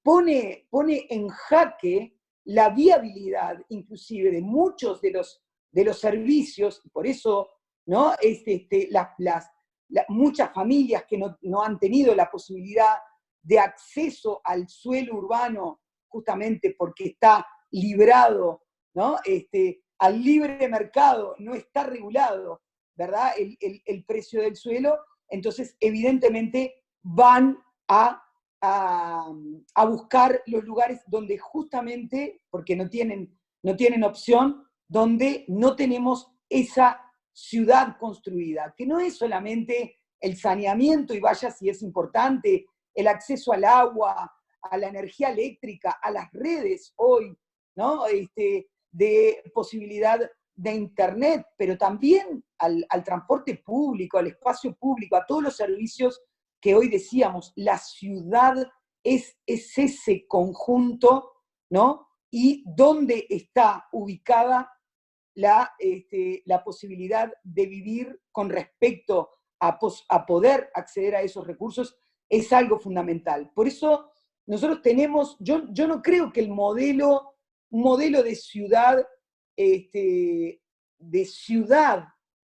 pone en jaque la viabilidad, inclusive, de muchos de los servicios, y por eso, ¿no? Muchas familias que no han tenido la posibilidad de acceso al suelo urbano, justamente porque está librado, ¿no? Al libre mercado, no está regulado, ¿verdad? El precio del suelo, entonces evidentemente van a buscar los lugares donde justamente, porque no tienen opción, donde no tenemos esa ciudad construida, que no es solamente el saneamiento, y vaya si es importante, el acceso al agua, a la energía eléctrica, a las redes hoy, ¿no? De posibilidad de internet, pero también al transporte público, al espacio público, a todos los servicios que hoy decíamos. La ciudad es ese conjunto, ¿no? Y dónde está ubicada la posibilidad de vivir con respecto a poder acceder a esos recursos es algo fundamental. Por eso nosotros tenemos, yo no creo que un modelo de ciudad,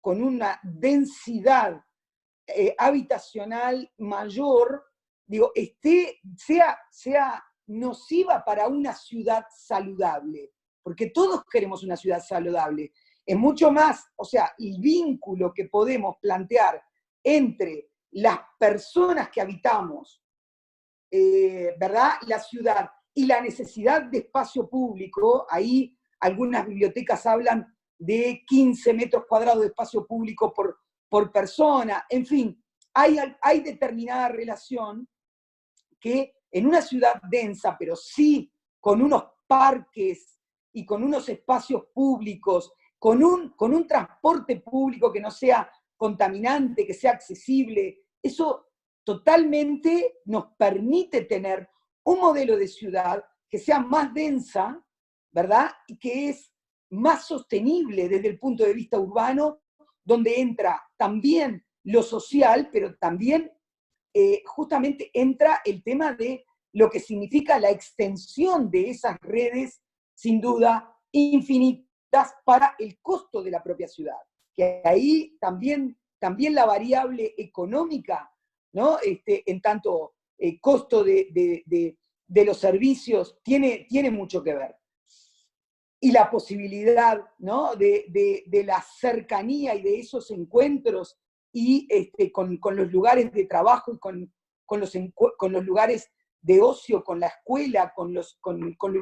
con una densidad habitacional mayor, digo, sea nociva para una ciudad saludable, porque todos queremos una ciudad saludable. Es mucho más, o sea, el vínculo que podemos plantear entre las personas que habitamos, ¿verdad?, la ciudad, y la necesidad de espacio público. Ahí algunas bibliotecas hablan de 15 metros cuadrados de espacio público por persona. En fin, hay determinada relación que en una ciudad densa, pero sí con unos parques y con unos espacios públicos, con un transporte público que no sea contaminante, que sea accesible, eso totalmente nos permite tener un modelo de ciudad que sea más densa, ¿verdad? Y que es más sostenible desde el punto de vista urbano, donde entra también lo social, pero también justamente entra el tema de lo que significa la extensión de esas redes, sin duda, infinitas para el costo de la propia ciudad. Que ahí también la variable económica, ¿no? En tanto costo de los servicios, tiene mucho que ver. Y la posibilidad, ¿no? de la cercanía y de esos encuentros y con los lugares de trabajo y con los lugares de ocio, con la escuela, con los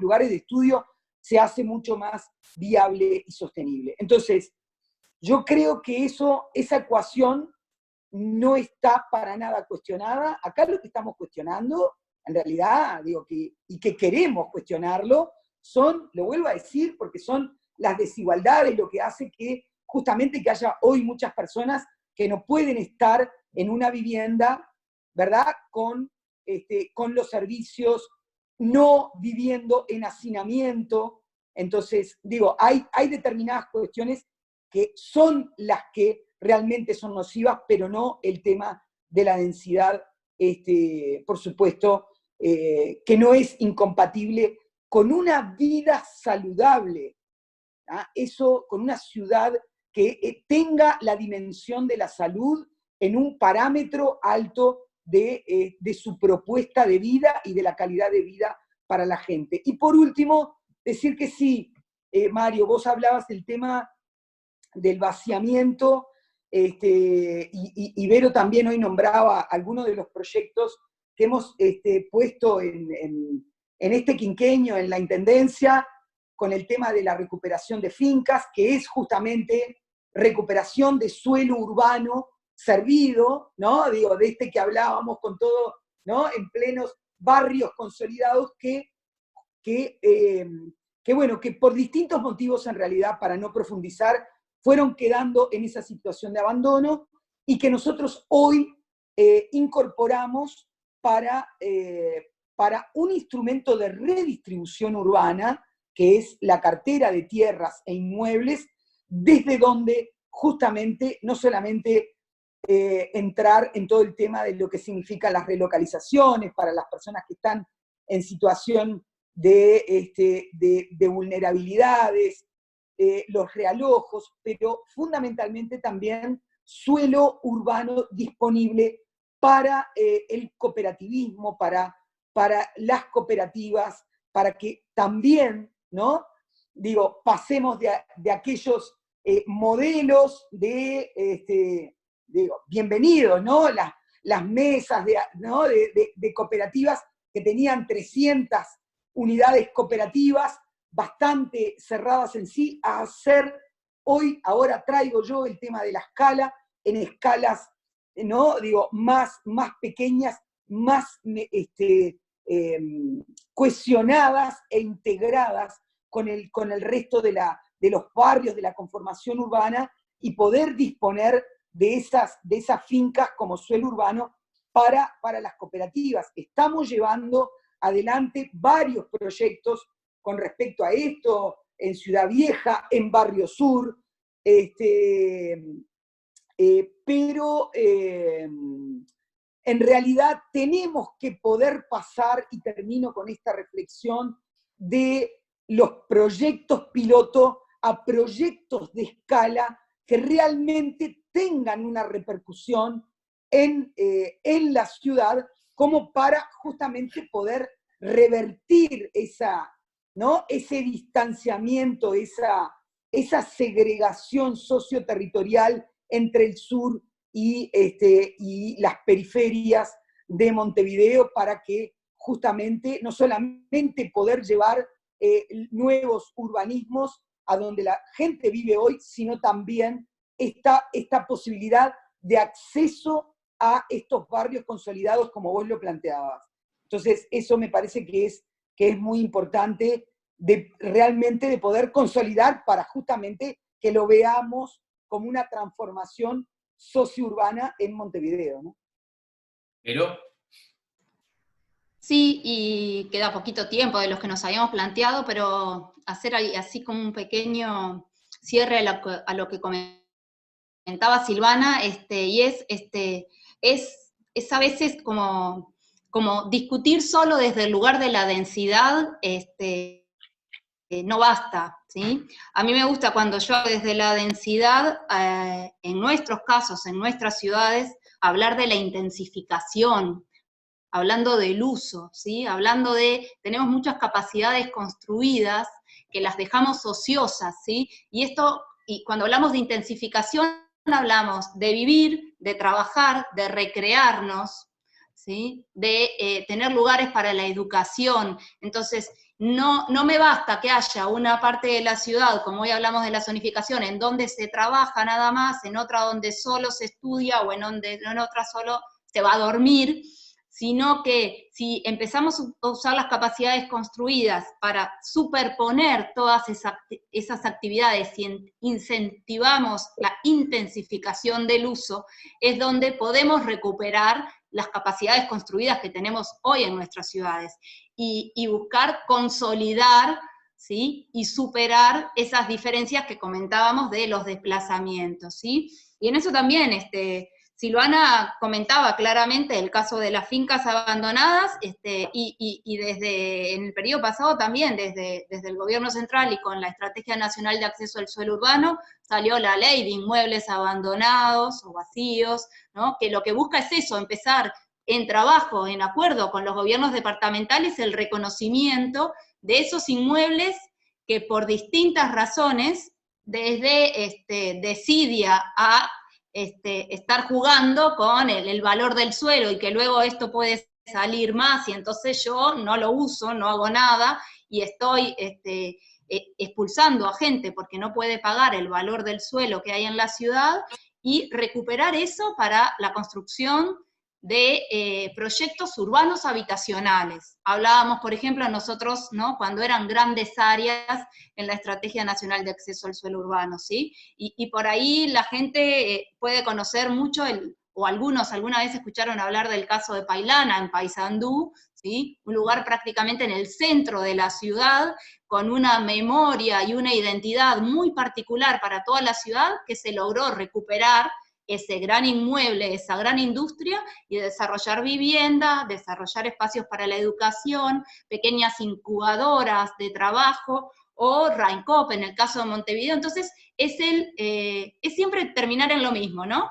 lugares de estudio, se hace mucho más viable y sostenible. Entonces, yo creo que esa ecuación no está para nada cuestionada. Acá lo que estamos cuestionando, en realidad, y que queremos cuestionarlo, lo vuelvo a decir, porque son las desigualdades lo que hace que justamente que haya hoy muchas personas que no pueden estar en una vivienda, ¿verdad? Con los servicios, no viviendo en hacinamiento. Entonces, hay determinadas cuestiones que son las que realmente son nocivas, pero no el tema de la densidad, por supuesto, que no es incompatible con una vida saludable, ¿ah? Eso, con una ciudad que tenga la dimensión de la salud en un parámetro alto de su propuesta de vida y de la calidad de vida para la gente. Y por último, decir que sí, Mario, vos hablabas del tema del vaciamiento, y Vero también hoy nombraba algunos de los proyectos que hemos puesto en este quinquenio, en la Intendencia, con el tema de la recuperación de fincas, que es justamente recuperación de suelo urbano servido, ¿no? De que hablábamos con todo, ¿no? En plenos barrios consolidados que por distintos motivos, en realidad, para no profundizar, fueron quedando en esa situación de abandono y que nosotros hoy incorporamos para un instrumento de redistribución urbana, que es la cartera de tierras e inmuebles, desde donde justamente no solamente entrar en todo el tema de lo que significan las relocalizaciones para las personas que están en situación de vulnerabilidades, los realojos, pero fundamentalmente también suelo urbano disponible para el cooperativismo, para las cooperativas, para que también, ¿no? Pasemos de aquellos modelos bienvenidos, ¿no? Las mesas ¿no? de cooperativas que tenían 300 unidades cooperativas bastante cerradas en sí, a hacer ahora traigo yo el tema de la escala, en escalas, ¿no? Más pequeñas, más cohesionadas e integradas con el resto de los barrios, de la conformación urbana, y poder disponer de esas fincas como suelo urbano para las cooperativas. Estamos llevando adelante varios proyectos con respecto a esto, en Ciudad Vieja, en Barrio Sur, pero en realidad tenemos que poder pasar, y termino con esta reflexión, de los proyectos piloto a proyectos de escala que realmente tengan una repercusión en la ciudad, como para justamente poder revertir ese distanciamiento, esa segregación socioterritorial entre el sur y las periferias de Montevideo, para que justamente no solamente poder llevar nuevos urbanismos a donde la gente vive hoy, sino también esta posibilidad de acceso a estos barrios consolidados como vos lo planteabas. Entonces, eso me parece que es muy importante realmente de poder consolidar, para justamente que lo veamos como una transformación sociourbana en Montevideo, ¿no? Pero Sí, y queda poquito tiempo de los que nos habíamos planteado, pero hacer ahí así como un pequeño cierre a lo que comentaba Silvana, y es a veces como discutir solo desde el lugar de la densidad, no basta, ¿sí? A mí me gusta cuando yo desde la densidad, en nuestros casos, en nuestras ciudades, hablar de la intensificación, hablando del uso, ¿sí? Hablando tenemos muchas capacidades construidas que las dejamos ociosas, ¿sí? Y cuando hablamos de intensificación, hablamos de vivir, de trabajar, de recrearnos, ¿sí? De tener lugares para la educación. Entonces, no me basta que haya una parte de la ciudad, como hoy hablamos de la zonificación, en donde se trabaja nada más, en otra donde solo se estudia, o en otra solo se va a dormir, sino que si empezamos a usar las capacidades construidas para superponer todas esas actividades y incentivamos la intensificación del uso, es donde podemos recuperar las capacidades construidas que tenemos hoy en nuestras ciudades y buscar consolidar, ¿sí? Y superar esas diferencias que comentábamos de los desplazamientos, ¿sí? Y en eso también, Silvana comentaba claramente el caso de las fincas abandonadas, y desde en el periodo pasado también, desde el gobierno central y con la Estrategia Nacional de Acceso al Suelo Urbano, salió la ley de inmuebles abandonados o vacíos, ¿no? Que lo que busca es eso, empezar en trabajo, en acuerdo con los gobiernos departamentales, el reconocimiento de esos inmuebles que por distintas razones, desde desidia a estar jugando con el valor del suelo, y que luego esto puede salir más, y entonces yo no lo uso, no hago nada, y estoy expulsando a gente porque no puede pagar el valor del suelo que hay en la ciudad, y recuperar eso para la construcción de proyectos urbanos habitacionales. Hablábamos, por ejemplo, nosotros, ¿no? Cuando eran grandes áreas en la Estrategia Nacional de Acceso al Suelo Urbano, ¿sí? Y por ahí la gente puede conocer mucho, o algunos alguna vez escucharon hablar del caso de Pailana, en Paysandú, ¿sí? Un lugar prácticamente en el centro de la ciudad, con una memoria y una identidad muy particular para toda la ciudad, que se logró recuperar ese gran inmueble, esa gran industria, y desarrollar vivienda, desarrollar espacios para la educación, pequeñas incubadoras de trabajo, o Raincop en el caso de Montevideo. Entonces, es siempre terminar en lo mismo, ¿no?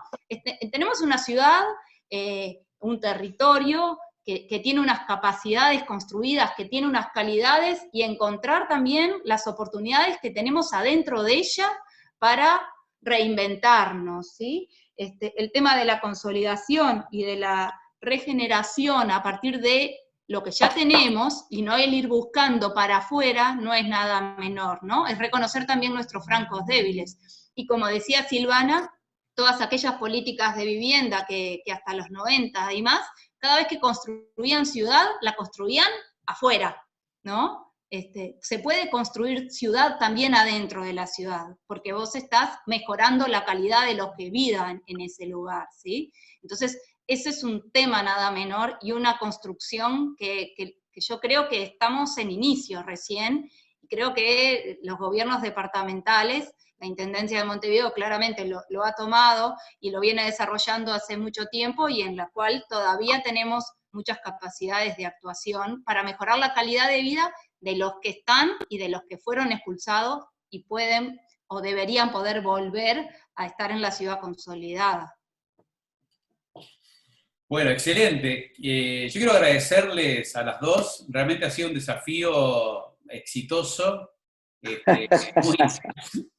Tenemos una ciudad, un territorio que tiene unas capacidades construidas, que tiene unas calidades, y encontrar también las oportunidades que tenemos adentro de ella para reinventarnos, ¿sí? El tema de la consolidación y de la regeneración a partir de lo que ya tenemos, y no el ir buscando para afuera, no es nada menor, ¿no? Es reconocer también nuestros francos débiles. Y como decía Silvana, todas aquellas políticas de vivienda que hasta los 90 y más, cada vez que construían ciudad, la construían afuera, ¿no? Se puede construir ciudad también adentro de la ciudad, porque vos estás mejorando la calidad de los que vivan en ese lugar, ¿sí? Entonces, ese es un tema nada menor, y una construcción que yo creo que estamos en inicio recién, y creo que los gobiernos departamentales, la Intendencia de Montevideo claramente lo ha tomado y lo viene desarrollando hace mucho tiempo, y en la cual todavía tenemos muchas capacidades de actuación para mejorar la calidad de vida de los que están y de los que fueron expulsados y pueden o deberían poder volver a estar en la ciudad consolidada. Bueno, excelente. Yo quiero agradecerles a las dos. Realmente ha sido un desafío exitoso, muy,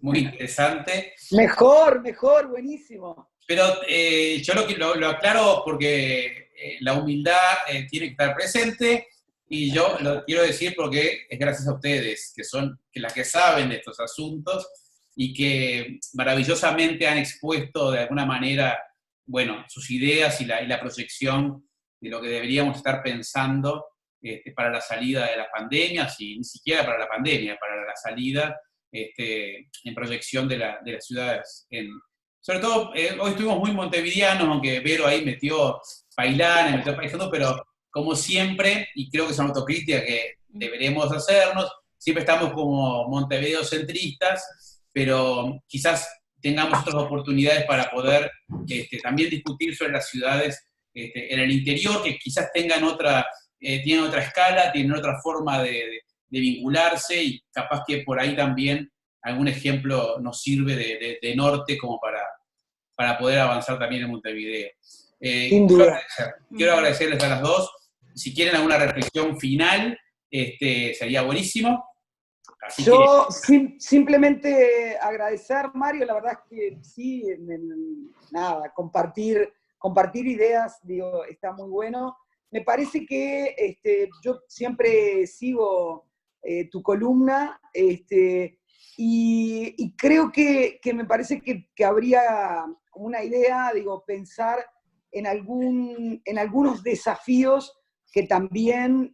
muy interesante. Mejor, buenísimo. Pero yo lo aclaro porque la humildad tiene que estar presente, y yo lo quiero decir porque es gracias a ustedes, que las que saben de estos asuntos y que maravillosamente han expuesto de alguna manera, bueno, sus ideas y la proyección de lo que deberíamos estar pensando para la salida de las pandemias, y ni siquiera para la pandemia, para la salida en proyección de las ciudades. Sobre todo, hoy estuvimos muy montevideanos, aunque Vero ahí metió Pailana, metió Paysandú, pero como siempre, y creo que es una autocrítica que deberemos hacernos, siempre estamos como montevideocentristas, pero quizás tengamos otras oportunidades para poder también discutir sobre las ciudades en el interior, que quizás tengan tienen otra escala, tienen otra forma de vincularse, y capaz que por ahí también algún ejemplo nos sirve de norte como para poder avanzar también en Montevideo. Sin duda. Quiero agradecerles a las dos. Si quieren alguna reflexión final, sería buenísimo. Así Yo simplemente agradecer, Mario, la verdad es que sí, nada, compartir ideas, digo, está muy bueno. Me parece que yo siempre sigo tu columna, y creo que me parece que habría como una idea, digo, pensar en algunos desafíos que también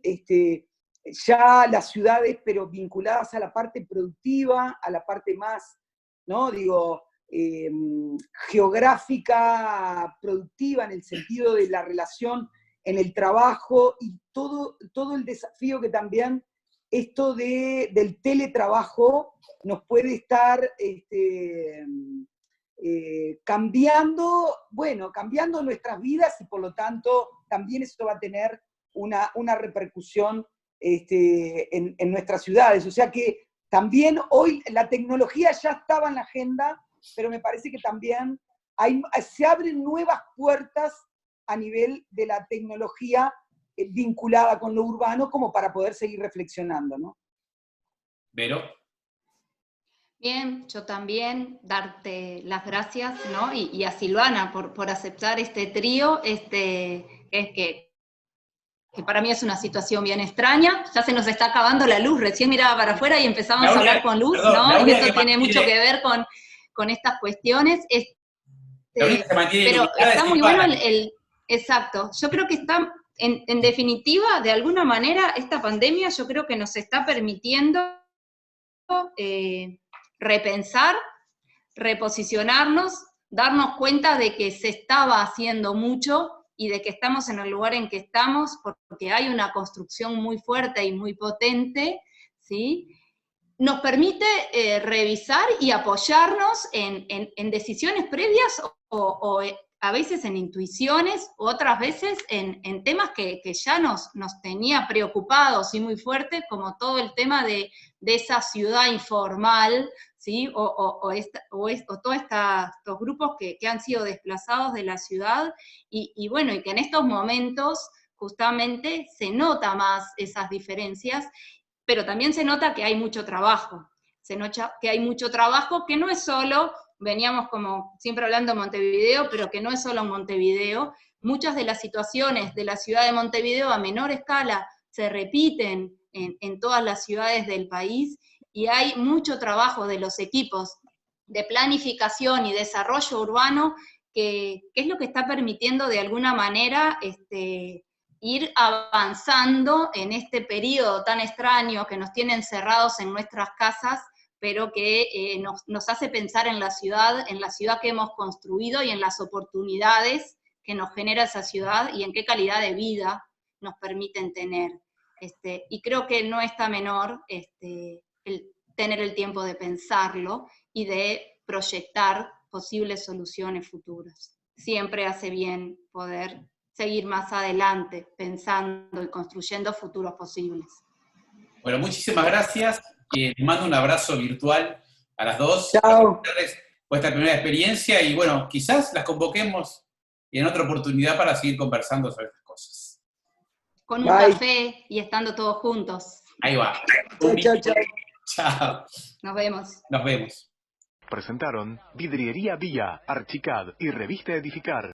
ya las ciudades, pero vinculadas a la parte productiva, a la parte más, ¿no? Digo, geográfica, productiva, en el sentido de la relación en el trabajo, y todo el desafío que también esto del teletrabajo nos puede estar cambiando nuestras vidas, y por lo tanto también eso va a tener una repercusión en nuestras ciudades. O sea que también hoy la tecnología ya estaba en la agenda, pero me parece que también se abren nuevas puertas a nivel de la tecnología vinculada con lo urbano, como para poder seguir reflexionando, ¿no? Vero. Bien, yo también darte las gracias, ¿no? Y a Silvana por aceptar este trío, que para mí es una situación bien extraña. Ya se nos está acabando la luz, recién miraba para afuera y empezamos a hablar con luz, ¿no? Y eso tiene mucho que ver con estas cuestiones. Pero está muy bueno exacto. Yo creo que está, en definitiva, de alguna manera, esta pandemia yo creo que nos está permitiendo repensar, reposicionarnos, darnos cuenta de que se estaba haciendo mucho y de que estamos en el lugar en que estamos porque hay una construcción muy fuerte y muy potente, ¿sí? Nos permite revisar y apoyarnos en decisiones previas o a veces en intuiciones, otras veces en temas que ya nos tenía preocupados y muy fuertes, como todo el tema de esa ciudad informal, ¿sí? o todos estos grupos que han sido desplazados de la ciudad, y bueno, y que en estos momentos justamente se nota más esas diferencias, pero también se nota que hay mucho trabajo, se nota que hay mucho trabajo que no es solo, veníamos como siempre hablando de Montevideo, pero que no es solo Montevideo. Muchas de las situaciones de la ciudad de Montevideo a menor escala se repiten en todas las ciudades del país, y hay mucho trabajo de los equipos de planificación y desarrollo urbano que es lo que está permitiendo de alguna manera ir avanzando en este periodo tan extraño que nos tiene encerrados en nuestras casas, pero que nos hace pensar en la ciudad que hemos construido y en las oportunidades que nos genera esa ciudad y en qué calidad de vida nos permiten tener. Y creo que no está menor el tener el tiempo de pensarlo y de proyectar posibles soluciones futuras. Siempre hace bien poder seguir más adelante pensando y construyendo futuros posibles. Bueno, muchísimas gracias. Les mando un abrazo virtual a las dos. Chao. Por esta primera experiencia, y bueno, quizás las convoquemos en otra oportunidad para seguir conversando sobre estas cosas. Con un café y estando todos juntos. Ahí va. Chao. Chao. Nos vemos. Nos vemos. Presentaron Vidriería Vía, Archicad y Revista Edificar.